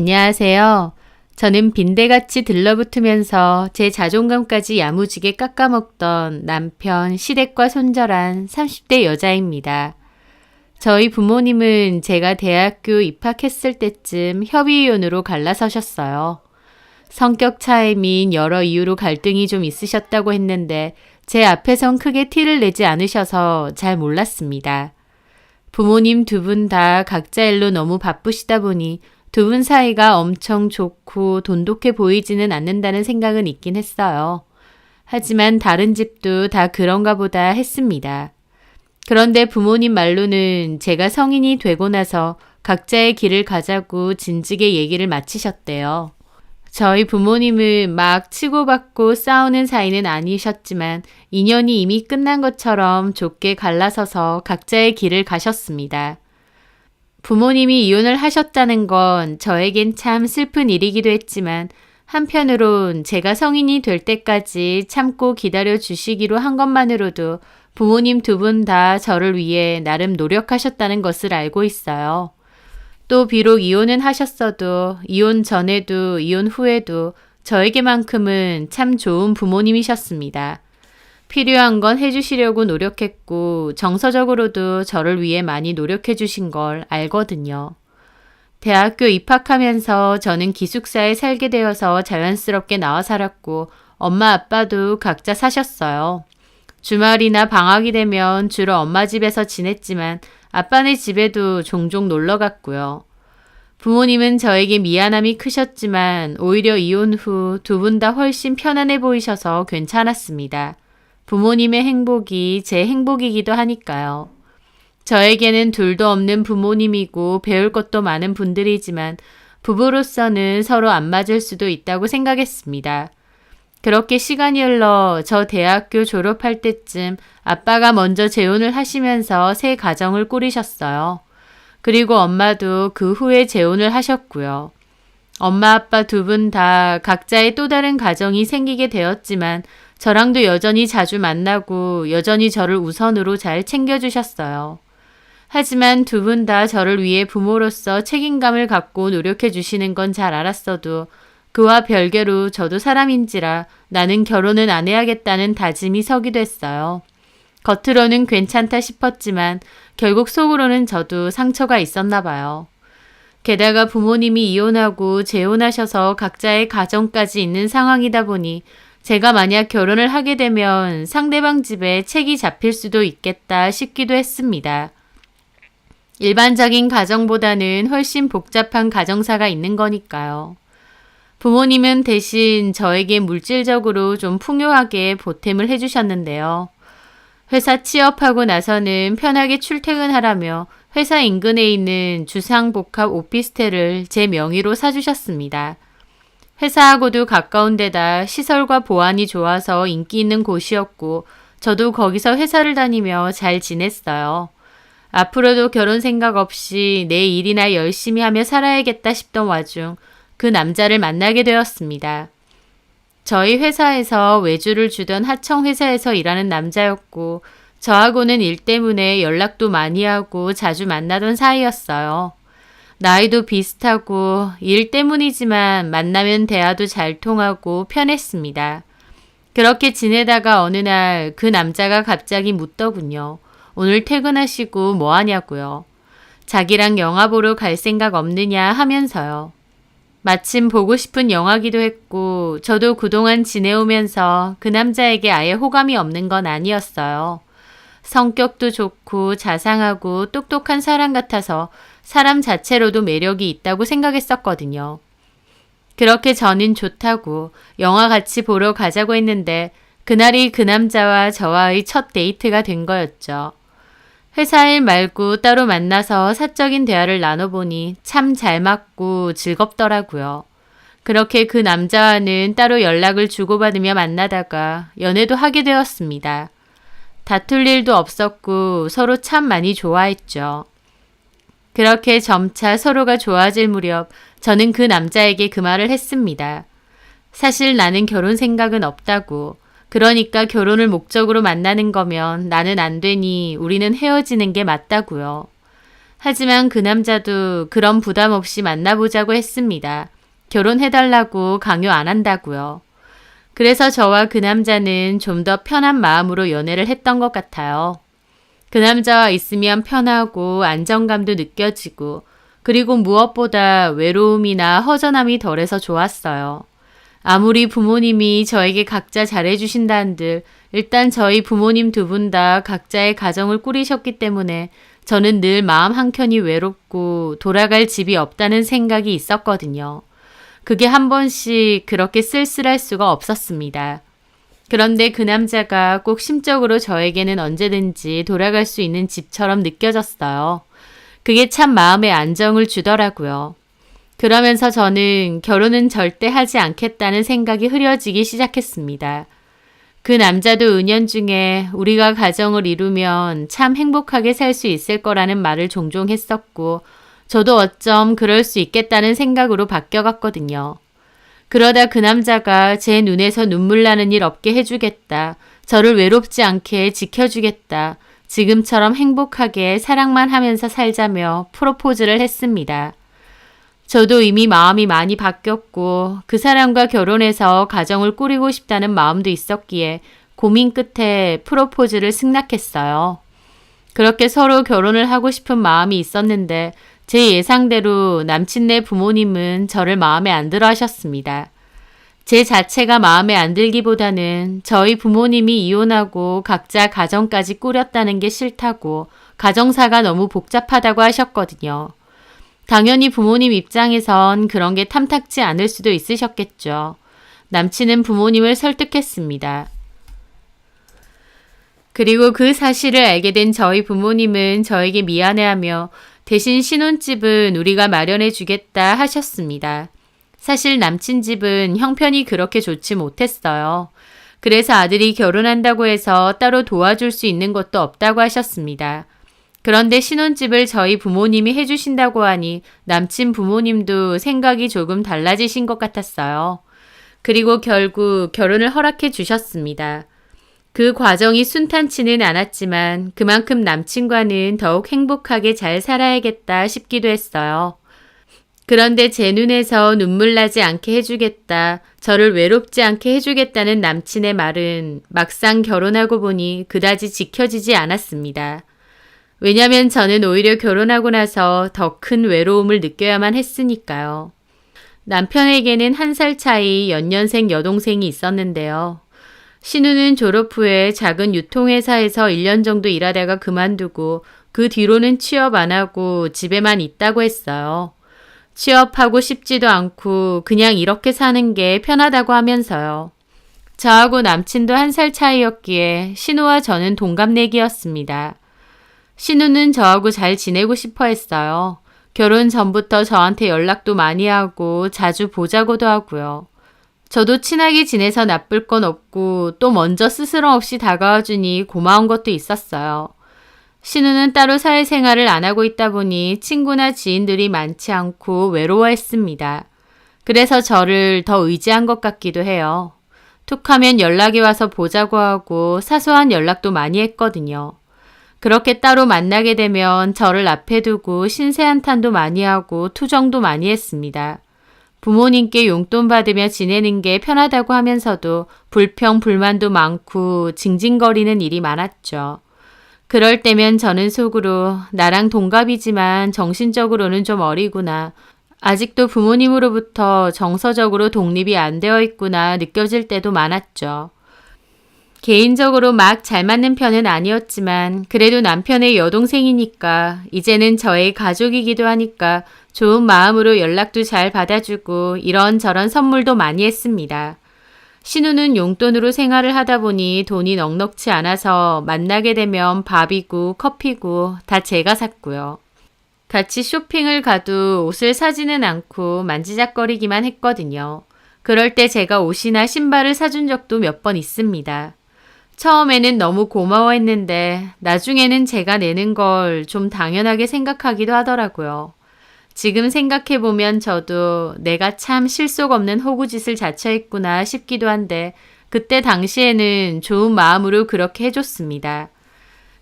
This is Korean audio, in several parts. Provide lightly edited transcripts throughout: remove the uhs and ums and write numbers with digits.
안녕하세요. 저는 빈대같이 들러붙으면서 제 자존감까지 야무지게 깎아먹던 남편 시댁과 손절한 30대 여자입니다. 저희 부모님은 제가 대학교 입학했을 때쯤 협의이혼으로 갈라서셨어요. 성격 차이 및 여러 이유로 갈등이 좀 있으셨다고 했는데 제 앞에선 크게 티를 내지 않으셔서 잘 몰랐습니다. 부모님 두 분 다 각자 일로 너무 바쁘시다 보니 두 분 사이가 엄청 좋고 돈독해 보이지는 않는다는 생각은 있긴 했어요. 하지만 다른 집도 다 그런가 보다 했습니다. 그런데 부모님 말로는 제가 성인이 되고 나서 각자의 길을 가자고 진즉에 얘기를 마치셨대요. 저희 부모님은 막 치고받고 싸우는 사이는 아니셨지만 인연이 이미 끝난 것처럼 좁게 갈라서서 각자의 길을 가셨습니다. 부모님이 이혼을 하셨다는 건 저에겐 참 슬픈 일이기도 했지만 한편으론 제가 성인이 될 때까지 참고 기다려 주시기로 한 것만으로도 부모님 두 분 다 저를 위해 나름 노력하셨다는 것을 알고 있어요. 또 비록 이혼은 하셨어도 이혼 전에도 이혼 후에도 저에게만큼은 참 좋은 부모님이셨습니다. 필요한 건 해주시려고 노력했고 정서적으로도 저를 위해 많이 노력해 주신 걸 알거든요. 대학교 입학하면서 저는 기숙사에 살게 되어서 자연스럽게 나와 살았고 엄마 아빠도 각자 사셨어요. 주말이나 방학이 되면 주로 엄마 집에서 지냈지만 아빠네 집에도 종종 놀러 갔고요. 부모님은 저에게 미안함이 크셨지만 오히려 이혼 후 두 분 다 훨씬 편안해 보이셔서 괜찮았습니다. 부모님의 행복이 제 행복이기도 하니까요. 저에게는 둘도 없는 부모님이고 배울 것도 많은 분들이지만 부부로서는 서로 안 맞을 수도 있다고 생각했습니다. 그렇게 시간이 흘러 저 대학교 졸업할 때쯤 아빠가 먼저 재혼을 하시면서 새 가정을 꾸리셨어요. 그리고 엄마도 그 후에 재혼을 하셨고요. 엄마 아빠 두 분 다 각자의 또 다른 가정이 생기게 되었지만 저랑도 여전히 자주 만나고 여전히 저를 우선으로 잘 챙겨주셨어요. 하지만 두 분 다 저를 위해 부모로서 책임감을 갖고 노력해 주시는 건 잘 알았어도 그와 별개로 저도 사람인지라 나는 결혼은 안 해야겠다는 다짐이 서기도 했어요. 겉으로는 괜찮다 싶었지만 결국 속으로는 저도 상처가 있었나 봐요. 게다가 부모님이 이혼하고 재혼하셔서 각자의 가정까지 있는 상황이다 보니 제가 만약 결혼을 하게 되면 상대방 집에 책이 잡힐 수도 있겠다 싶기도 했습니다. 일반적인 가정보다는 훨씬 복잡한 가정사가 있는 거니까요. 부모님은 대신 저에게 물질적으로 좀 풍요하게 보탬을 해주셨는데요. 회사 취업하고 나서는 편하게 출퇴근하라며 회사 인근에 있는 주상복합 오피스텔을 제 명의로 사주셨습니다. 회사하고도 가까운 데다 시설과 보안이 좋아서 인기 있는 곳이었고 저도 거기서 회사를 다니며 잘 지냈어요. 앞으로도 결혼 생각 없이 내 일이나 열심히 하며 살아야겠다 싶던 와중 그 남자를 만나게 되었습니다. 저희 회사에서 외주를 주던 하청 회사에서 일하는 남자였고 저하고는 일 때문에 연락도 많이 하고 자주 만나던 사이였어요. 나이도 비슷하고 일 때문이지만 만나면 대화도 잘 통하고 편했습니다. 그렇게 지내다가 어느 날 그 남자가 갑자기 묻더군요. 오늘 퇴근하시고 뭐 하냐고요. 자기랑 영화 보러 갈 생각 없느냐 하면서요. 마침 보고 싶은 영화기도 했고 저도 그동안 지내오면서 그 남자에게 아예 호감이 없는 건 아니었어요. 성격도 좋고 자상하고 똑똑한 사람 같아서 사람 자체로도 매력이 있다고 생각했었거든요. 그렇게 저는 좋다고 영화 같이 보러 가자고 했는데 그날이 그 남자와 저와의 첫 데이트가 된 거였죠. 회사 일 말고 따로 만나서 사적인 대화를 나눠보니 참 잘 맞고 즐겁더라고요. 그렇게 그 남자와는 따로 연락을 주고받으며 만나다가 연애도 하게 되었습니다. 다툴 일도 없었고 서로 참 많이 좋아했죠. 그렇게 점차 서로가 좋아질 무렵 저는 그 남자에게 그 말을 했습니다. 사실 나는 결혼 생각은 없다고. 그러니까 결혼을 목적으로 만나는 거면 나는 안 되니 우리는 헤어지는 게 맞다고요. 하지만 그 남자도 그런 부담 없이 만나보자고 했습니다. 결혼해달라고 강요 안 한다고요. 그래서 저와 그 남자는 좀 더 편한 마음으로 연애를 했던 것 같아요. 그 남자와 있으면 편하고 안정감도 느껴지고 그리고 무엇보다 외로움이나 허전함이 덜해서 좋았어요. 아무리 부모님이 저에게 각자 잘해주신다 한들 일단 저희 부모님 두 분 다 각자의 가정을 꾸리셨기 때문에 저는 늘 마음 한켠이 외롭고 돌아갈 집이 없다는 생각이 있었거든요. 그게 한 번씩 그렇게 쓸쓸할 수가 없었습니다. 그런데 그 남자가 꼭 심적으로 저에게는 언제든지 돌아갈 수 있는 집처럼 느껴졌어요. 그게 참 마음에 안정을 주더라고요. 그러면서 저는 결혼은 절대 하지 않겠다는 생각이 흐려지기 시작했습니다. 그 남자도 은연중에 우리가 가정을 이루면 참 행복하게 살 수 있을 거라는 말을 종종 했었고 저도 어쩜 그럴 수 있겠다는 생각으로 바뀌어갔거든요. 그러다 그 남자가 제 눈에서 눈물 나는 일 없게 해주겠다. 저를 외롭지 않게 지켜주겠다. 지금처럼 행복하게 사랑만 하면서 살자며 프로포즈를 했습니다. 저도 이미 마음이 많이 바뀌었고 그 사람과 결혼해서 가정을 꾸리고 싶다는 마음도 있었기에 고민 끝에 프로포즈를 승낙했어요. 그렇게 서로 결혼을 하고 싶은 마음이 있었는데 제 예상대로 남친네 부모님은 저를 마음에 안 들어 하셨습니다. 제 자체가 마음에 안 들기보다는 저희 부모님이 이혼하고 각자 가정까지 꾸렸다는 게 싫다고 가정사가 너무 복잡하다고 하셨거든요. 당연히 부모님 입장에선 그런 게 탐탁지 않을 수도 있으셨겠죠. 남친은 부모님을 설득했습니다. 그리고 그 사실을 알게 된 저희 부모님은 저에게 미안해하며 대신 신혼집은 우리가 마련해 주겠다 하셨습니다. 사실 남친 집은 형편이 그렇게 좋지 못했어요. 그래서 아들이 결혼한다고 해서 따로 도와줄 수 있는 것도 없다고 하셨습니다. 그런데 신혼집을 저희 부모님이 해주신다고 하니 남친 부모님도 생각이 조금 달라지신 것 같았어요. 그리고 결국 결혼을 허락해 주셨습니다. 그 과정이 순탄치는 않았지만 그만큼 남친과는 더욱 행복하게 잘 살아야겠다 싶기도 했어요. 그런데 제 눈에서 눈물 나지 않게 해주겠다, 저를 외롭지 않게 해주겠다는 남친의 말은 막상 결혼하고 보니 그다지 지켜지지 않았습니다. 왜냐면 저는 오히려 결혼하고 나서 더 큰 외로움을 느껴야만 했으니까요. 남편에게는 1살 차이 연년생 여동생이 있었는데요. 신우는 졸업 후에 작은 유통회사에서 1년 정도 일하다가 그만두고 그 뒤로는 취업 안 하고 집에만 있다고 했어요. 취업하고 싶지도 않고 그냥 이렇게 사는 게 편하다고 하면서요. 저하고 남친도 1살 차이였기에 신우와 저는 동갑내기였습니다. 신우는 저하고 잘 지내고 싶어 했어요. 결혼 전부터 저한테 연락도 많이 하고 자주 보자고도 하고요. 저도 친하게 지내서 나쁠 건 없고 또 먼저 스스럼 없이 다가와 주니 고마운 것도 있었어요. 신우는 따로 사회생활을 안 하고 있다 보니 친구나 지인들이 많지 않고 외로워했습니다. 그래서 저를 더 의지한 것 같기도 해요. 툭하면 연락이 와서 보자고 하고 사소한 연락도 많이 했거든요. 그렇게 따로 만나게 되면 저를 앞에 두고 신세한탄도 많이 하고 투정도 많이 했습니다. 부모님께 용돈 받으며 지내는 게 편하다고 하면서도 불평, 불만도 많고 징징거리는 일이 많았죠. 그럴 때면 저는 속으로 나랑 동갑이지만 정신적으로는 좀 어리구나. 아직도 부모님으로부터 정서적으로 독립이 안 되어 있구나 느껴질 때도 많았죠. 개인적으로 막 잘 맞는 편은 아니었지만 그래도 남편의 여동생이니까 이제는 저의 가족이기도 하니까 좋은 마음으로 연락도 잘 받아주고 이런저런 선물도 많이 했습니다. 신우는 용돈으로 생활을 하다 보니 돈이 넉넉치 않아서 만나게 되면 밥이고 커피고 다 제가 샀고요. 같이 쇼핑을 가도 옷을 사지는 않고 만지작거리기만 했거든요. 그럴 때 제가 옷이나 신발을 사준 적도 몇 번 있습니다. 처음에는 너무 고마워했는데 나중에는 제가 내는 걸 좀 당연하게 생각하기도 하더라고요. 지금 생각해보면 저도 내가 참 실속 없는 호구짓을 자처했구나 싶기도 한데 그때 당시에는 좋은 마음으로 그렇게 해줬습니다.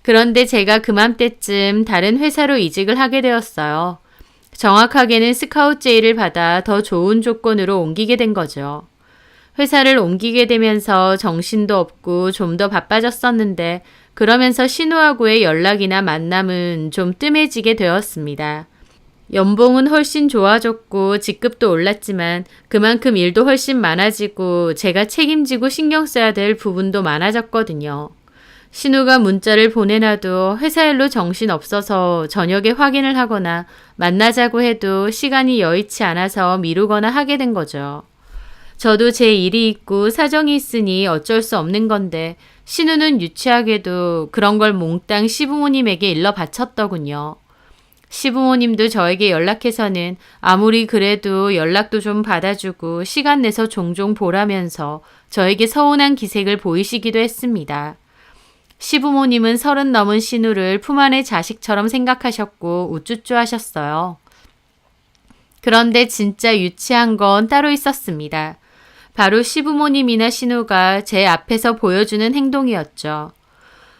그런데 제가 그맘때쯤 다른 회사로 이직을 하게 되었어요. 정확하게는 스카웃 제의를 받아 더 좋은 조건으로 옮기게 된 거죠. 회사를 옮기게 되면서 정신도 없고 좀 더 바빠졌었는데 그러면서 신우하고의 연락이나 만남은 좀 뜸해지게 되었습니다. 연봉은 훨씬 좋아졌고 직급도 올랐지만 그만큼 일도 훨씬 많아지고 제가 책임지고 신경 써야 될 부분도 많아졌거든요. 신우가 문자를 보내놔도 회사 일로 정신 없어서 저녁에 확인을 하거나 만나자고 해도 시간이 여의치 않아서 미루거나 하게 된 거죠. 저도 제 일이 있고 사정이 있으니 어쩔 수 없는 건데 신우는 유치하게도 그런 걸 몽땅 시부모님에게 일러 바쳤더군요. 시부모님도 저에게 연락해서는 아무리 그래도 연락도 좀 받아주고 시간 내서 종종 보라면서 저에게 서운한 기색을 보이시기도 했습니다. 시부모님은 30 넘은 신우를 품 안의 자식처럼 생각하셨고 우쭈쭈 하셨어요. 그런데 진짜 유치한 건 따로 있었습니다. 바로 시부모님이나 신우가 제 앞에서 보여주는 행동이었죠.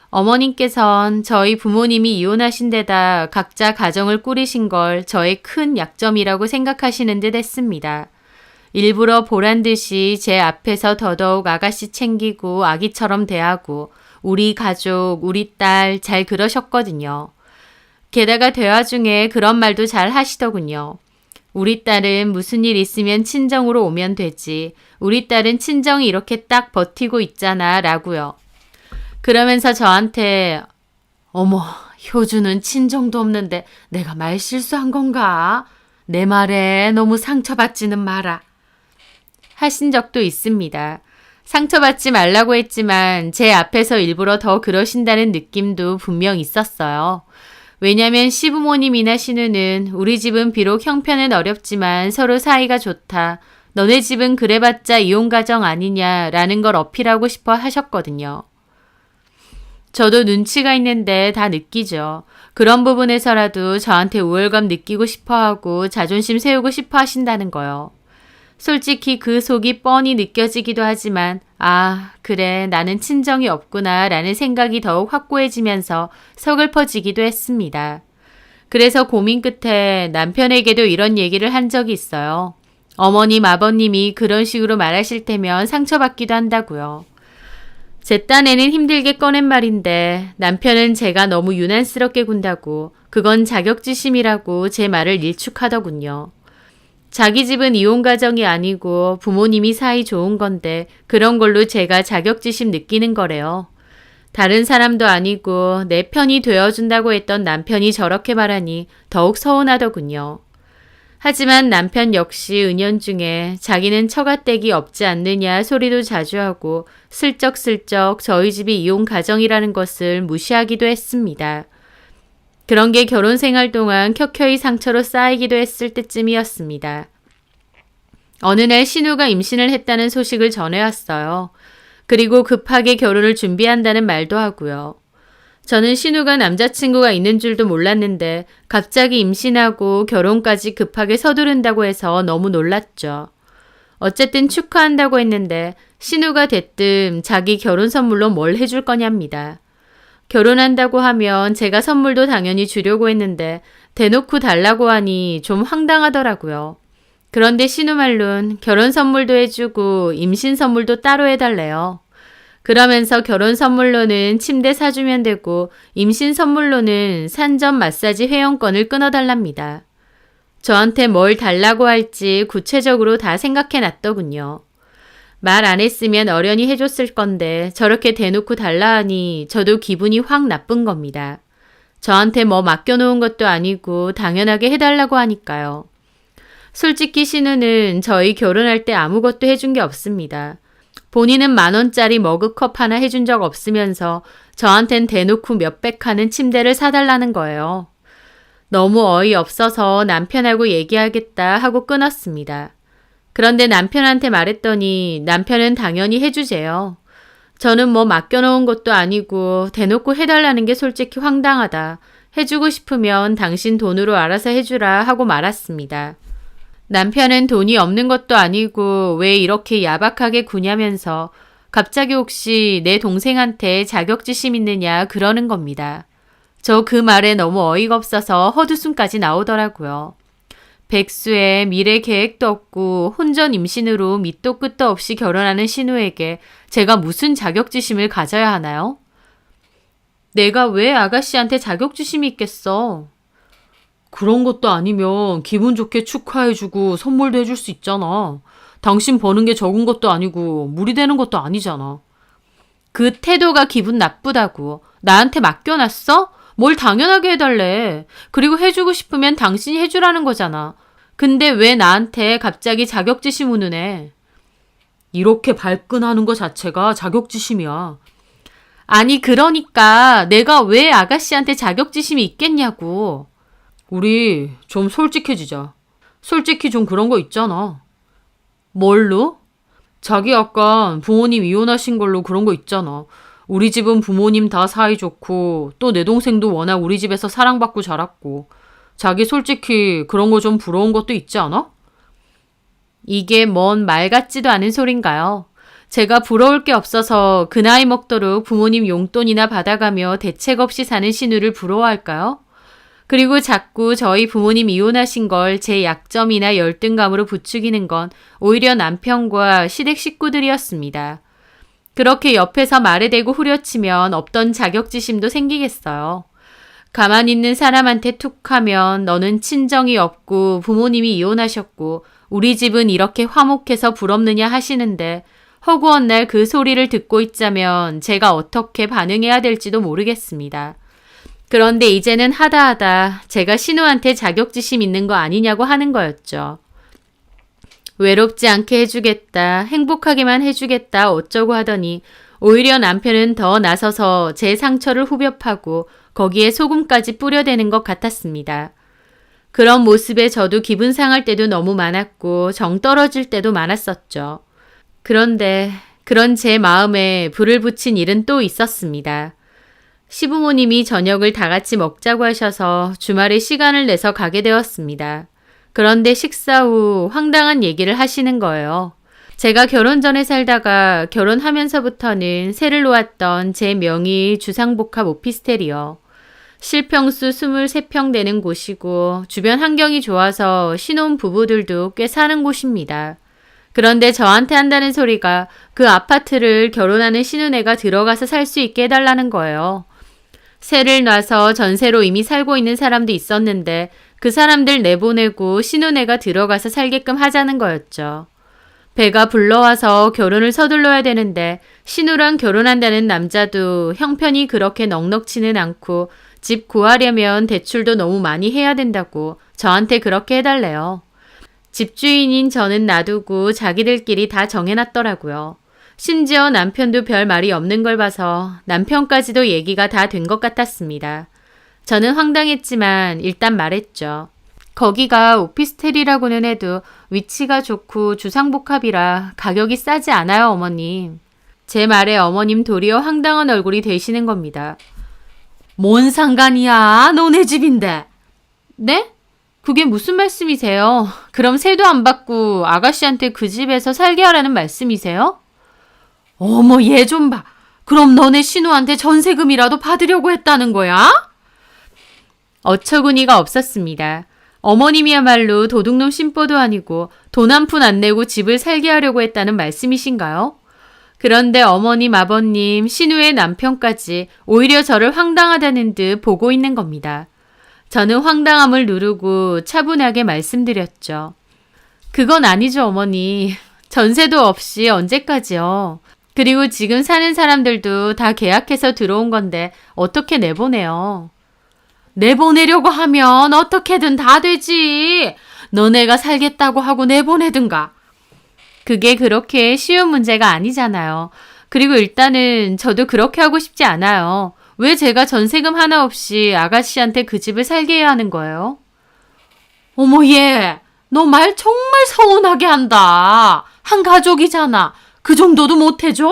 어머님께선 저희 부모님이 이혼하신 데다 각자 가정을 꾸리신 걸 저의 큰 약점이라고 생각하시는 듯 했습니다. 일부러 보란 듯이 제 앞에서 더더욱 아가씨 챙기고 아기처럼 대하고 우리 가족, 우리 딸 잘 그러셨거든요. 게다가 대화 중에 그런 말도 잘 하시더군요. 우리 딸은 무슨 일 있으면 친정으로 오면 되지. 우리 딸은 친정이 이렇게 딱 버티고 있잖아 라고요. 그러면서 저한테 어머, 효주는 친정도 없는데 내가 말 실수한 건가? 내 말에 너무 상처받지는 마라. 하신 적도 있습니다. 상처받지 말라고 했지만 제 앞에서 일부러 더 그러신다는 느낌도 분명 있었어요. 왜냐면 시부모님이나 신우는 우리 집은 비록 형편은 어렵지만 서로 사이가 좋다. 너네 집은 그래봤자 이혼가정 아니냐라는 걸 어필하고 싶어 하셨거든요. 저도 눈치가 있는데 다 느끼죠. 그런 부분에서라도 저한테 우월감 느끼고 싶어하고 자존심 세우고 싶어 하신다는 거요. 솔직히 그 속이 뻔히 느껴지기도 하지만 아, 그래 나는 친정이 없구나 라는 생각이 더욱 확고해지면서 서글퍼지기도 했습니다. 그래서 고민 끝에 남편에게도 이런 얘기를 한 적이 있어요. 어머님, 아버님이 그런 식으로 말하실 테면 상처받기도 한다고요. 제 딴에는 힘들게 꺼낸 말인데 남편은 제가 너무 유난스럽게 군다고 그건 자격지심이라고 제 말을 일축하더군요. 자기 집은 이혼 가정이 아니고 부모님이 사이 좋은 건데 그런 걸로 제가 자격지심 느끼는 거래요. 다른 사람도 아니고 내 편이 되어준다고 했던 남편이 저렇게 말하니 더욱 서운하더군요. 하지만 남편 역시 은연중에 자기는 처가댁이 없지 않느냐 소리도 자주 하고 슬쩍슬쩍 저희 집이 이혼 가정이라는 것을 무시하기도 했습니다. 그런 게 결혼 생활 동안 켜켜이 상처로 쌓이기도 했을 때쯤이었습니다. 어느 날 신우가 임신을 했다는 소식을 전해왔어요. 그리고 급하게 결혼을 준비한다는 말도 하고요. 저는 신우가 남자친구가 있는 줄도 몰랐는데 갑자기 임신하고 결혼까지 급하게 서두른다고 해서 너무 놀랐죠. 어쨌든 축하한다고 했는데 신우가 대뜸 자기 결혼 선물로 뭘 해줄 거냐입니다. 결혼한다고 하면 제가 선물도 당연히 주려고 했는데 대놓고 달라고 하니 좀 황당하더라고요. 그런데 신우 말론 결혼 선물도 해주고 임신 선물도 따로 해달래요. 그러면서 결혼 선물로는 침대 사주면 되고 임신 선물로는 산전 마사지 회원권을 끊어달랍니다. 저한테 뭘 달라고 할지 구체적으로 다 생각해 놨더군요. 말 안 했으면 어련히 해줬을 건데 저렇게 대놓고 달라 하니 저도 기분이 확 나쁜 겁니다. 저한테 뭐 맡겨놓은 것도 아니고 당연하게 해달라고 하니까요. 솔직히 신우는 저희 결혼할 때 아무것도 해준 게 없습니다. 본인은 10,000원짜리 머그컵 하나 해준 적 없으면서 저한텐 대놓고 몇백 하는 침대를 사달라는 거예요. 너무 어이없어서 남편하고 얘기하겠다 하고 끊었습니다. 그런데 남편한테 말했더니 남편은 당연히 해주재요. 저는 뭐 맡겨놓은 것도 아니고 대놓고 해달라는 게 솔직히 황당하다. 해주고 싶으면 당신 돈으로 알아서 해주라 하고 말았습니다. 남편은 돈이 없는 것도 아니고 왜 이렇게 야박하게 구냐면서 갑자기 혹시 내 동생한테 자격지심 있느냐 그러는 겁니다. 저 그 말에 너무 어이가 없어서 헛웃음까지 나오더라고요. 백수의 미래 계획도 없고 혼전 임신으로 밑도 끝도 없이 결혼하는 신우에게 제가 무슨 자격지심을 가져야 하나요? 내가 왜 아가씨한테 자격지심이 있겠어? 그런 것도 아니면 기분 좋게 축하해주고 선물도 해줄 수 있잖아. 당신 버는 게 적은 것도 아니고 무리되는 것도 아니잖아. 그 태도가 기분 나쁘다고. 나한테 맡겨놨어? 뭘 당연하게 해달래. 그리고 해주고 싶으면 당신이 해주라는 거잖아. 근데 왜 나한테 갑자기 자격지심 운운해? 이렇게 발끈하는 것 자체가 자격지심이야. 아니 그러니까 내가 왜 아가씨한테 자격지심이 있겠냐고. 우리 좀 솔직해지자. 솔직히 좀 그런 거 있잖아. 뭘로? 자기 약간 부모님 이혼하신 걸로 그런 거 있잖아. 우리 집은 부모님 다 사이좋고 또 내 동생도 워낙 우리 집에서 사랑받고 자랐고 자기 솔직히 그런 거 좀 부러운 것도 있지 않아? 이게 뭔 말 같지도 않은 소린가요? 제가 부러울 게 없어서 그 나이 먹도록 부모님 용돈이나 받아가며 대책 없이 사는 신우를 부러워할까요? 그리고 자꾸 저희 부모님 이혼하신 걸 제 약점이나 열등감으로 부추기는 건 오히려 남편과 시댁 식구들이었습니다. 그렇게 옆에서 말에 대고 후려치면 없던 자격지심도 생기겠어요. 가만히 있는 사람한테 툭 하면 너는 친정이 없고 부모님이 이혼하셨고 우리 집은 이렇게 화목해서 부럽느냐 하시는데 허구한 날 그 소리를 듣고 있자면 제가 어떻게 반응해야 될지도 모르겠습니다. 그런데 이제는 하다 제가 신우한테 자격지심 있는 거 아니냐고 하는 거였죠. 외롭지 않게 해주겠다, 행복하게만 해주겠다 어쩌고 하더니 오히려 남편은 더 나서서 제 상처를 후벼 파고 거기에 소금까지 뿌려대는 것 같았습니다. 그런 모습에 저도 기분 상할 때도 너무 많았고 정 떨어질 때도 많았었죠. 그런데 그런 제 마음에 불을 붙인 일은 또 있었습니다. 시부모님이 저녁을 다 같이 먹자고 하셔서 주말에 시간을 내서 가게 되었습니다. 그런데 식사 후 황당한 얘기를 하시는 거예요. 제가 결혼 전에 살다가 결혼하면서부터는 세를 놓았던 제 명의 주상복합 오피스텔이요. 실평수 23평 되는 곳이고 주변 환경이 좋아서 신혼 부부들도 꽤 사는 곳입니다. 그런데 저한테 한다는 소리가 그 아파트를 결혼하는 신혼애가 들어가서 살 수 있게 해달라는 거예요. 세를 놔서 전세로 이미 살고 있는 사람도 있었는데 그 사람들 내보내고 신혼애가 들어가서 살게끔 하자는 거였죠. 배가 불러와서 결혼을 서둘러야 되는데 신우랑 결혼한다는 남자도 형편이 그렇게 넉넉지는 않고 집 구하려면 대출도 너무 많이 해야 된다고 저한테 그렇게 해달래요. 집주인인 저는 놔두고 자기들끼리 다 정해놨더라고요. 심지어 남편도 별 말이 없는 걸 봐서 남편까지도 얘기가 다 된 것 같았습니다. 저는 황당했지만 일단 말했죠. 거기가 오피스텔이라고는 해도 위치가 좋고 주상복합이라 가격이 싸지 않아요, 어머님. 제 말에 어머님 도리어 황당한 얼굴이 되시는 겁니다. 뭔 상관이야? 너네 집인데. 네? 그게 무슨 말씀이세요? 그럼 세도 안 받고 아가씨한테 그 집에서 살게 하라는 말씀이세요? 어머, 얘 좀 봐. 그럼 너네 신우한테 전세금이라도 받으려고 했다는 거야? 어처구니가 없었습니다. 어머님이야말로 도둑놈 심보도 아니고 돈 한 푼 안 내고 집을 살게 하려고 했다는 말씀이신가요? 그런데 어머님, 아버님, 신우의 남편까지 오히려 저를 황당하다는 듯 보고 있는 겁니다. 저는 황당함을 누르고 차분하게 말씀드렸죠. 그건 아니죠, 어머니. 전세도 없이 언제까지요. 그리고 지금 사는 사람들도 다 계약해서 들어온 건데 어떻게 내보내요. 내보내려고 하면 어떻게든 다 되지. 너네가 살겠다고 하고 내보내든가. 그게 그렇게 쉬운 문제가 아니잖아요. 그리고 일단은 저도 그렇게 하고 싶지 않아요. 왜 제가 전세금 하나 없이 아가씨한테 그 집을 살게 해야 하는 거예요? 어머, 얘, 너 말 정말 서운하게 한다. 한 가족이잖아. 그 정도도 못 해줘?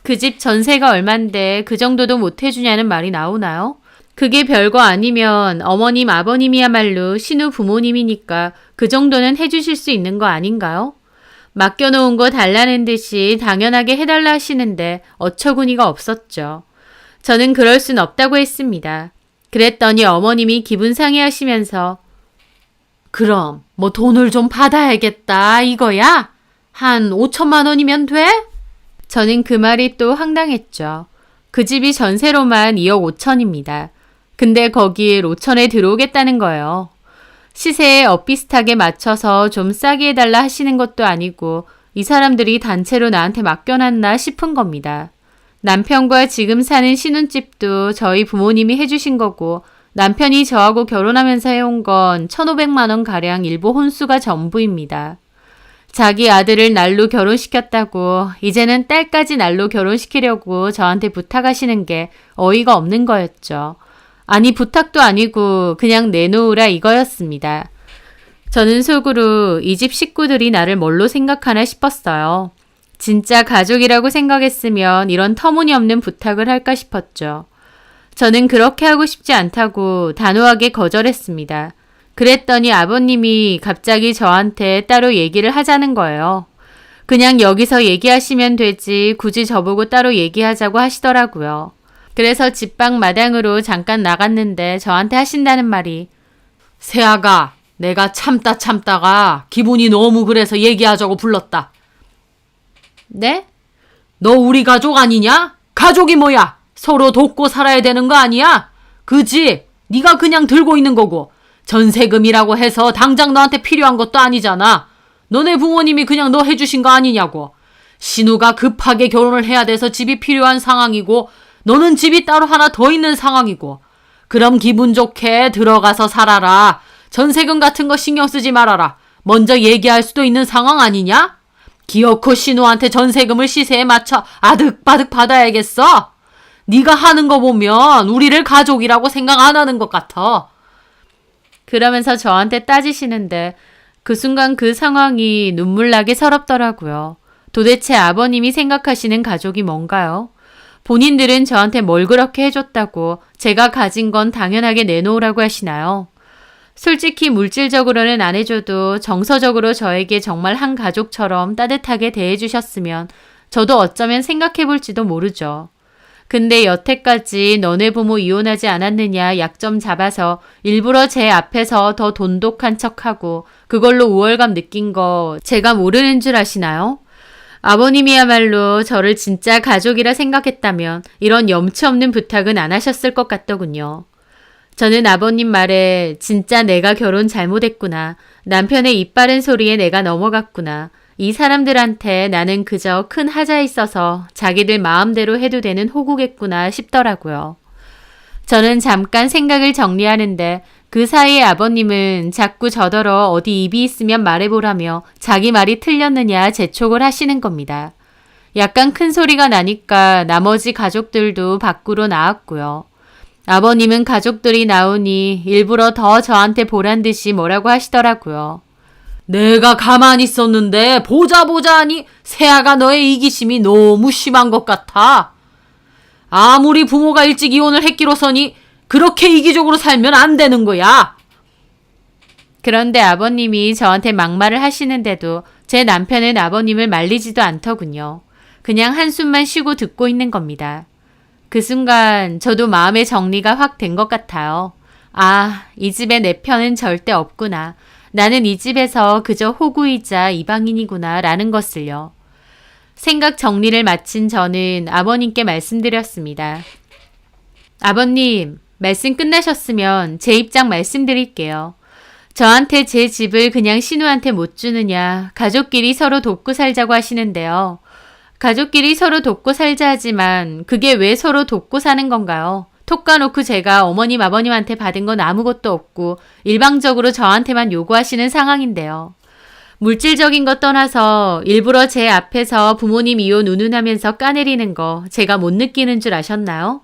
그 집 전세가 얼만데 그 정도도 못 해주냐는 말이 나오나요? 그게 별거 아니면 어머님, 아버님이야말로 신우 부모님이니까 그 정도는 해주실 수 있는 거 아닌가요? 맡겨놓은 거 달라는 듯이 당연하게 해달라 하시는데 어처구니가 없었죠. 저는 그럴 순 없다고 했습니다. 그랬더니 어머님이 기분 상해하시면서 그럼 뭐 돈을 좀 받아야겠다 이거야? 한 5천만 원이면 돼? 저는 그 말이 또 황당했죠. 그 집이 전세로만 2억 5천입니다. 근데 거기에 5천에 들어오겠다는 거예요. 시세에 엇비슷하게 맞춰서 좀 싸게 해달라 하시는 것도 아니고 이 사람들이 단체로 나한테 맡겨놨나 싶은 겁니다. 남편과 지금 사는 신혼집도 저희 부모님이 해주신 거고 남편이 저하고 결혼하면서 해온 건 1,500만 원 가량 일부 혼수가 전부입니다. 자기 아들을 날로 결혼시켰다고 이제는 딸까지 날로 결혼시키려고 저한테 부탁하시는 게 어이가 없는 거였죠. 아니 부탁도 아니고 그냥 내놓으라 이거였습니다. 저는 속으로 이 집 식구들이 나를 뭘로 생각하나 싶었어요. 진짜 가족이라고 생각했으면 이런 터무니없는 부탁을 할까 싶었죠. 저는 그렇게 하고 싶지 않다고 단호하게 거절했습니다. 그랬더니 아버님이 갑자기 저한테 따로 얘기를 하자는 거예요. 그냥 여기서 얘기하시면 되지 굳이 저보고 따로 얘기하자고 하시더라고요. 그래서 집방 마당으로 잠깐 나갔는데 저한테 하신다는 말이 세아가 내가 참다가 기분이 너무 그래서 얘기하자고 불렀다. 네? 너 우리 가족 아니냐? 가족이 뭐야? 서로 돕고 살아야 되는 거 아니야? 그지? 네가 그냥 들고 있는 거고 전세금이라고 해서 당장 너한테 필요한 것도 아니잖아. 너네 부모님이 그냥 너 해주신 거 아니냐고. 신우가 급하게 결혼을 해야 돼서 집이 필요한 상황이고 너는 집이 따로 하나 더 있는 상황이고 그럼 기분 좋게 들어가서 살아라. 전세금 같은 거 신경 쓰지 말아라. 먼저 얘기할 수도 있는 상황 아니냐? 기어코 신우한테 전세금을 시세에 맞춰 아득바득 받아야겠어? 네가 하는 거 보면 우리를 가족이라고 생각 안 하는 것 같아. 그러면서 저한테 따지시는데 그 순간 그 상황이 눈물나게 서럽더라고요. 도대체 아버님이 생각하시는 가족이 뭔가요? 본인들은 저한테 뭘 그렇게 해줬다고 제가 가진 건 당연하게 내놓으라고 하시나요? 솔직히 물질적으로는 안 해줘도 정서적으로 저에게 정말 한 가족처럼 따뜻하게 대해주셨으면 저도 어쩌면 생각해볼지도 모르죠. 근데 여태까지 너네 부모 이혼하지 않았느냐 약점 잡아서 일부러 제 앞에서 더 돈독한 척하고 그걸로 우월감 느낀 거 제가 모르는 줄 아시나요? 아버님이야말로 저를 진짜 가족이라 생각했다면 이런 염치 없는 부탁은 안 하셨을 것 같더군요. 저는 아버님 말에 진짜 내가 결혼 잘못했구나. 남편의 입 바른 소리에 내가 넘어갔구나. 이 사람들한테 나는 그저 큰 하자에 있어서 자기들 마음대로 해도 되는 호구겠구나 싶더라고요. 저는 잠깐 생각을 정리하는데 그 사이에 아버님은 자꾸 저더러 어디 입이 있으면 말해보라며 자기 말이 틀렸느냐 재촉을 하시는 겁니다. 약간 큰 소리가 나니까 나머지 가족들도 밖으로 나왔고요. 아버님은 가족들이 나오니 일부러 더 저한테 보란 듯이 뭐라고 하시더라고요. 내가 가만히 있었는데 보자 하니 세아가 너의 이기심이 너무 심한 것 같아. 아무리 부모가 일찍 이혼을 했기로서니 그렇게 이기적으로 살면 안 되는 거야. 그런데 아버님이 저한테 막말을 하시는데도 제 남편은 아버님을 말리지도 않더군요. 그냥 한숨만 쉬고 듣고 있는 겁니다. 그 순간 저도 마음의 정리가 확 된 것 같아요. 아, 이 집에 내 편은 절대 없구나. 나는 이 집에서 그저 호구이자 이방인이구나 라는 것을요. 생각 정리를 마친 저는 아버님께 말씀드렸습니다. 아버님, 말씀 끝나셨으면 제 입장 말씀드릴게요. 저한테 제 집을 그냥 신우한테 못 주느냐, 가족끼리 서로 돕고 살자고 하시는데요. 가족끼리 서로 돕고 살자 하지만 그게 왜 서로 돕고 사는 건가요? 톡 까놓고 제가 어머님 아버님한테 받은 건 아무것도 없고 일방적으로 저한테만 요구하시는 상황인데요. 물질적인 것 떠나서 일부러 제 앞에서 부모님 이혼 운운하면서 까내리는 거 제가 못 느끼는 줄 아셨나요?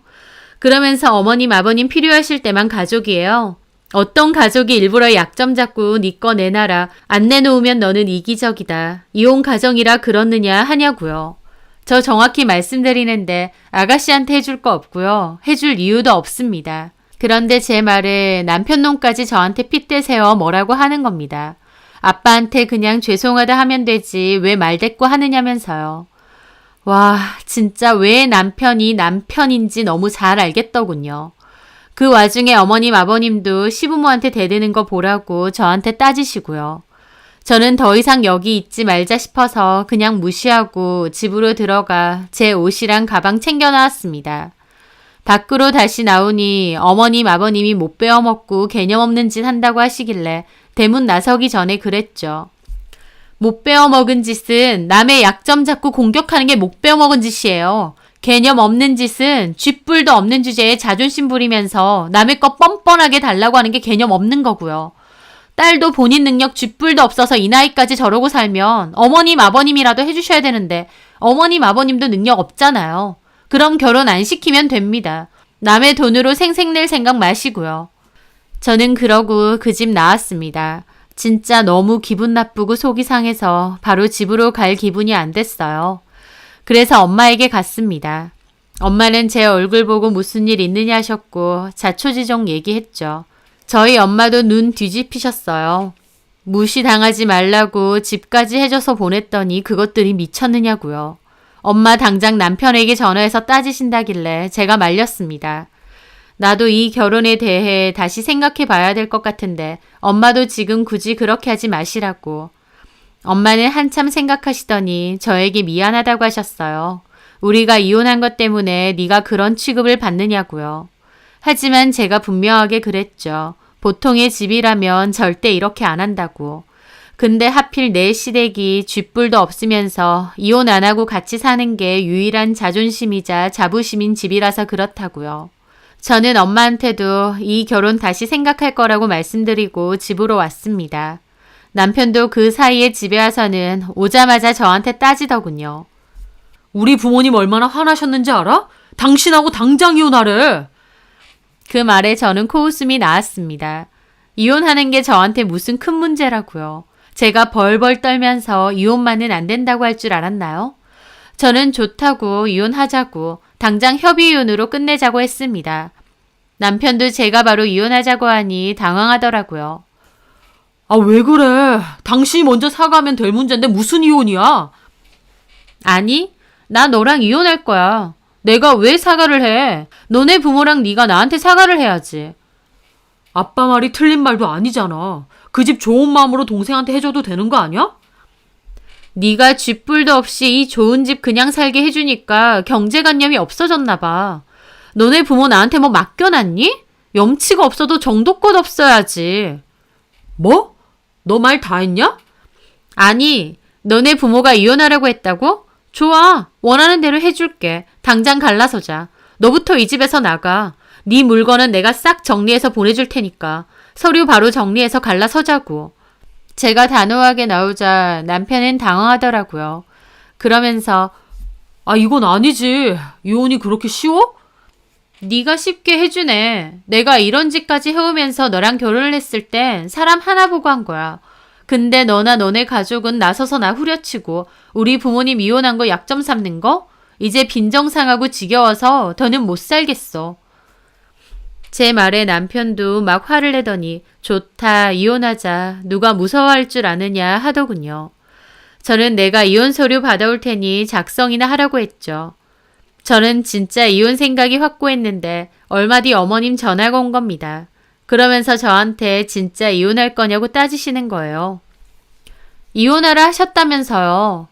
그러면서 어머님 아버님 필요하실 때만 가족이에요. 어떤 가족이 일부러 약점 잡고 네 거 내놔라. 안 내놓으면 너는 이기적이다. 이혼 가정이라 그렇느냐 하냐고요. 저 정확히 말씀드리는데 아가씨한테 해줄 거 없고요. 해줄 이유도 없습니다. 그런데 제 말에 남편 놈까지 저한테 핏대 세워 뭐라고 하는 겁니다. 아빠한테 그냥 죄송하다 하면 되지 왜 말대꾸 하느냐면서요. 와, 진짜 왜 남편이 남편인지 너무 잘 알겠더군요. 그 와중에 어머님 아버님도 시부모한테 대드는 거 보라고 저한테 따지시고요. 저는 더 이상 여기 있지 말자 싶어서 그냥 무시하고 집으로 들어가 제 옷이랑 가방 챙겨 나왔습니다. 밖으로 다시 나오니 어머님 아버님이 못 베어먹고 개념 없는 짓 한다고 하시길래 대문 나서기 전에 그랬죠. 못 베어먹은 짓은 남의 약점 잡고 공격하는 게 못 베어먹은 짓이에요. 개념 없는 짓은 쥐뿔도 없는 주제에 자존심 부리면서 남의 거 뻔뻔하게 달라고 하는 게 개념 없는 거고요. 딸도 본인 능력 쥐뿔도 없어서 이 나이까지 저러고 살면 어머님 아버님이라도 해주셔야 되는데 어머님 아버님도 능력 없잖아요. 그럼 결혼 안 시키면 됩니다. 남의 돈으로 생색낼 생각 마시고요. 저는 그러고 그 집 나왔습니다. 진짜 너무 기분 나쁘고 속이 상해서 바로 집으로 갈 기분이 안 됐어요. 그래서 엄마에게 갔습니다. 엄마는 제 얼굴 보고 무슨 일 있느냐 하셨고 자초지종 얘기했죠. 저희 엄마도 눈 뒤집히셨어요. 무시당하지 말라고 집까지 해줘서 보냈더니 그것들이 미쳤느냐고요. 엄마 당장 남편에게 전화해서 따지신다길래 제가 말렸습니다. 나도 이 결혼에 대해 다시 생각해 봐야 될 것 같은데 엄마도 지금 굳이 그렇게 하지 마시라고. 엄마는 한참 생각하시더니 저에게 미안하다고 하셨어요. 우리가 이혼한 것 때문에 네가 그런 취급을 받느냐고요. 하지만 제가 분명하게 그랬죠. 보통의 집이라면 절대 이렇게 안 한다고. 근데 하필 내 시댁이 쥐뿔도 없으면서 이혼 안 하고 같이 사는 게 유일한 자존심이자 자부심인 집이라서 그렇다고요. 저는 엄마한테도 이 결혼 다시 생각할 거라고 말씀드리고 집으로 왔습니다. 남편도 그 사이에 집에 와서는 오자마자 저한테 따지더군요. 우리 부모님 얼마나 화나셨는지 알아? 당신하고 당장 이혼하래. 그 말에 저는 코웃음이 나왔습니다. 이혼하는 게 저한테 무슨 큰 문제라고요. 제가 벌벌 떨면서 이혼만은 안 된다고 할 줄 알았나요? 저는 좋다고 이혼하자고 당장 협의이혼으로 끝내자고 했습니다. 남편도 제가 바로 이혼하자고 하니 당황하더라고요. 아, 왜 그래? 당신이 먼저 사과하면 될 문제인데 무슨 이혼이야? 아니, 나 너랑 이혼할 거야. 내가 왜 사과를 해? 너네 부모랑 네가 나한테 사과를 해야지. 아빠 말이 틀린 말도 아니잖아. 그 집 좋은 마음으로 동생한테 해줘도 되는 거 아니야? 네가 쥐뿔도 없이 이 좋은 집 그냥 살게 해주니까 경제관념이 없어졌나 봐. 너네 부모 나한테 뭐 맡겨놨니? 염치가 없어도 정도껏 없어야지. 뭐? 너 말 다 했냐? 아니, 너네 부모가 이혼하라고 했다고? 좋아, 원하는 대로 해줄게. 당장 갈라서자. 너부터 이 집에서 나가. 네 물건은 내가 싹 정리해서 보내줄 테니까. 서류 바로 정리해서 갈라서자고. 제가 단호하게 나오자 남편은 당황하더라고요. 그러면서 아, 이건 아니지. 이혼이 그렇게 쉬워? 네가 쉽게 해주네. 내가 이런 짓까지 해오면서 너랑 결혼을 했을 땐 사람 하나 보고 한 거야. 근데 너나 너네 가족은 나서서 나 후려치고 우리 부모님 이혼한 거 약점 삼는 거? 이제 빈정상하고 지겨워서 더는 못 살겠어. 제 말에 남편도 막 화를 내더니 좋다, 이혼하자. 누가 무서워할 줄 아느냐 하더군요. 저는 내가 이혼 서류 받아올 테니 작성이나 하라고 했죠. 저는 진짜 이혼 생각이 확고했는데 얼마 뒤 어머님 전화가 온 겁니다. 그러면서 저한테 진짜 이혼할 거냐고 따지시는 거예요. 이혼하라 하셨다면서요.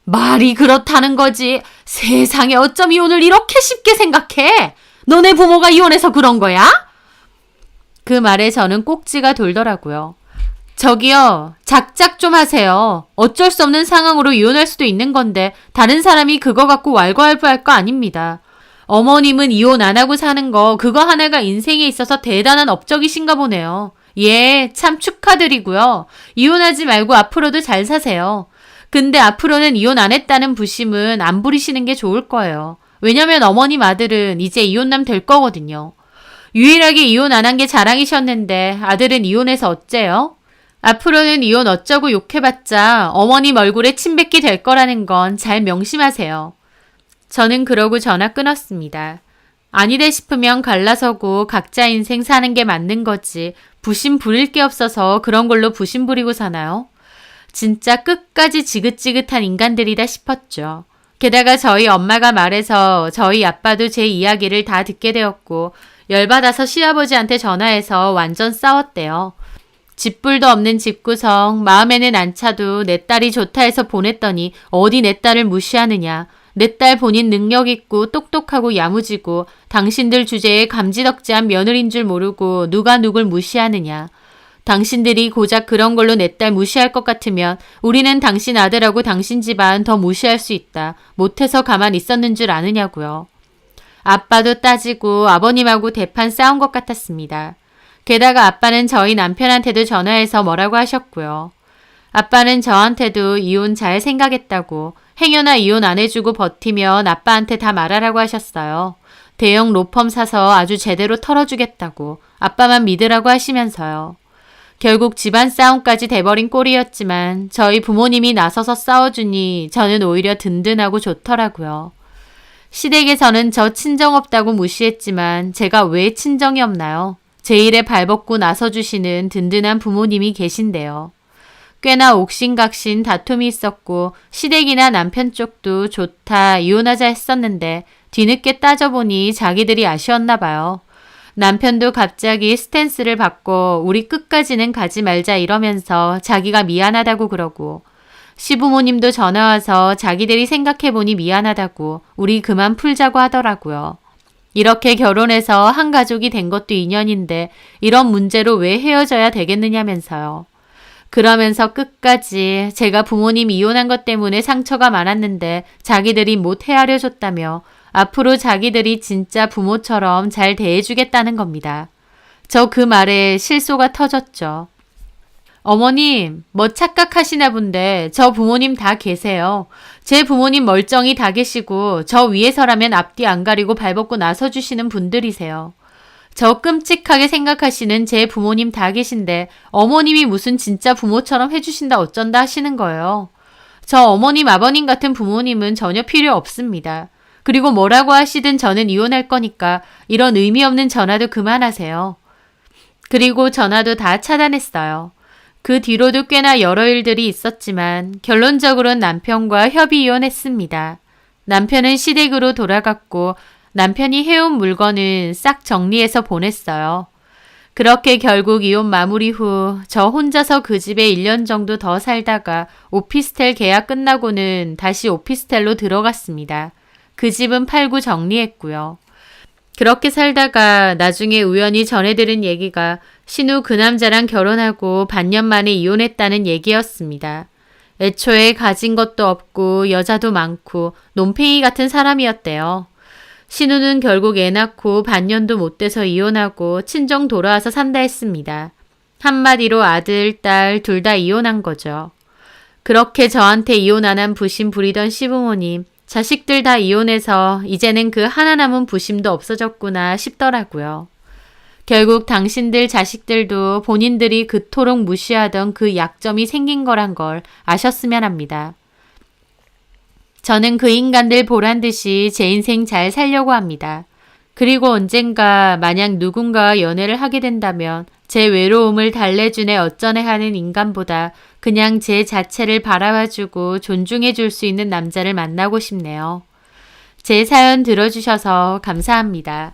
말이 그렇다는 거지. 세상에 어쩜 이혼을 이렇게 쉽게 생각해? 너네 부모가 이혼해서 그런 거야? 그 말에 저는 꼭지가 돌더라고요. 저기요, 작작 좀 하세요. 어쩔 수 없는 상황으로 이혼할 수도 있는 건데 다른 사람이 그거 갖고 왈가왈부할 거 아닙니다. 어머님은 이혼 안 하고 사는 거 그거 하나가 인생에 있어서 대단한 업적이신가 보네요. 예, 참 축하드리고요. 이혼하지 말고 앞으로도 잘 사세요. 근데 앞으로는 이혼 안 했다는 부심은 안 부리시는 게 좋을 거예요. 왜냐면 어머님 아들은 이제 이혼남 될 거거든요. 유일하게 이혼 안 한 게 자랑이셨는데 아들은 이혼해서 어째요? 앞으로는 이혼 어쩌고 욕해봤자 어머님 얼굴에 침 뱉기 될 거라는 건 잘 명심하세요. 저는 그러고 전화 끊었습니다. 아니래 싶으면 갈라서고 각자 인생 사는 게 맞는 거지. 부심 부릴 게 없어서 그런 걸로 부심 부리고 사나요? 진짜 끝까지 지긋지긋한 인간들이다 싶었죠. 게다가 저희 엄마가 말해서 저희 아빠도 제 이야기를 다 듣게 되었고 열받아서 시아버지한테 전화해서 완전 싸웠대요. 집불도 없는 집구석, 마음에는 안 차도 내 딸이 좋다 해서 보냈더니 어디 내 딸을 무시하느냐. 내 딸 본인 능력 있고 똑똑하고 야무지고 당신들 주제에 감지덕지한 며느리인 줄 모르고 누가 누굴 무시하느냐. 당신들이 고작 그런 걸로 내 딸 무시할 것 같으면 우리는 당신 아들하고 당신 집안 더 무시할 수 있다. 못해서 가만 있었는 줄 아느냐고요. 아빠도 따지고 아버님하고 대판 싸운 것 같았습니다. 게다가 아빠는 저희 남편한테도 전화해서 뭐라고 하셨고요. 아빠는 저한테도 이혼 잘 생각했다고 행여나 이혼 안 해주고 버티면 아빠한테 다 말하라고 하셨어요. 대형 로펌 사서 아주 제대로 털어주겠다고 아빠만 믿으라고 하시면서요. 결국 집안 싸움까지 돼버린 꼴이었지만 저희 부모님이 나서서 싸워주니 저는 오히려 든든하고 좋더라고요. 시댁에서는 저 친정 없다고 무시했지만 제가 왜 친정이 없나요? 제 일에 발벗고 나서주시는 든든한 부모님이 계신데요. 꽤나 옥신각신 다툼이 있었고 시댁이나 남편 쪽도 좋다 이혼하자 했었는데 뒤늦게 따져보니 자기들이 아쉬웠나 봐요. 남편도 갑자기 스탠스를 바꿔 우리 끝까지는 가지 말자 이러면서 자기가 미안하다고 그러고 시부모님도 전화와서 자기들이 생각해보니 미안하다고 우리 그만 풀자고 하더라고요. 이렇게 결혼해서 한 가족이 된 것도 인연인데 이런 문제로 왜 헤어져야 되겠느냐면서요. 그러면서 끝까지 제가 부모님 이혼한 것 때문에 상처가 많았는데 자기들이 못 헤아려 줬다며 앞으로 자기들이 진짜 부모처럼 잘 대해주겠다는 겁니다. 저 그 말에 실소가 터졌죠. 어머님, 뭐 착각하시나 본데 저 부모님 다 계세요. 제 부모님 멀쩡히 다 계시고 저 위에서라면 앞뒤 안 가리고 발벗고 나서주시는 분들이세요. 저 끔찍하게 생각하시는 제 부모님 다 계신데 어머님이 무슨 진짜 부모처럼 해주신다 어쩐다 하시는 거예요. 저 어머님, 아버님 같은 부모님은 전혀 필요 없습니다. 그리고 뭐라고 하시든 저는 이혼할 거니까 이런 의미 없는 전화도 그만하세요. 그리고 전화도 다 차단했어요. 그 뒤로도 꽤나 여러 일들이 있었지만 결론적으로는 남편과 협의 이혼했습니다. 남편은 시댁으로 돌아갔고 남편이 해온 물건은 싹 정리해서 보냈어요. 그렇게 결국 이혼 마무리 후 저 혼자서 그 집에 1년 정도 더 살다가 오피스텔 계약 끝나고는 다시 오피스텔로 들어갔습니다. 그 집은 팔고 정리했고요. 그렇게 살다가 나중에 우연히 전해 들은 얘기가 신우 그 남자랑 결혼하고 반년 만에 이혼했다는 얘기였습니다. 애초에 가진 것도 없고 여자도 많고 논팽이 같은 사람이었대요. 신우는 결국 애 낳고 반년도 못 돼서 이혼하고 친정 돌아와서 산다 했습니다. 한마디로 아들, 딸 둘 다 이혼한 거죠. 그렇게 저한테 이혼 안 한 부심 부리던 시부모님, 자식들 다 이혼해서 이제는 그 하나 남은 부심도 없어졌구나 싶더라고요. 결국 당신들 자식들도 본인들이 그토록 무시하던 그 약점이 생긴 거란 걸 아셨으면 합니다. 저는 그 인간들 보란 듯이 제 인생 잘 살려고 합니다. 그리고 언젠가 만약 누군가와 연애를 하게 된다면 제 외로움을 달래주네 어쩌네 하는 인간보다 그냥 제 자체를 바라봐주고 존중해줄 수 있는 남자를 만나고 싶네요. 제 사연 들어주셔서 감사합니다.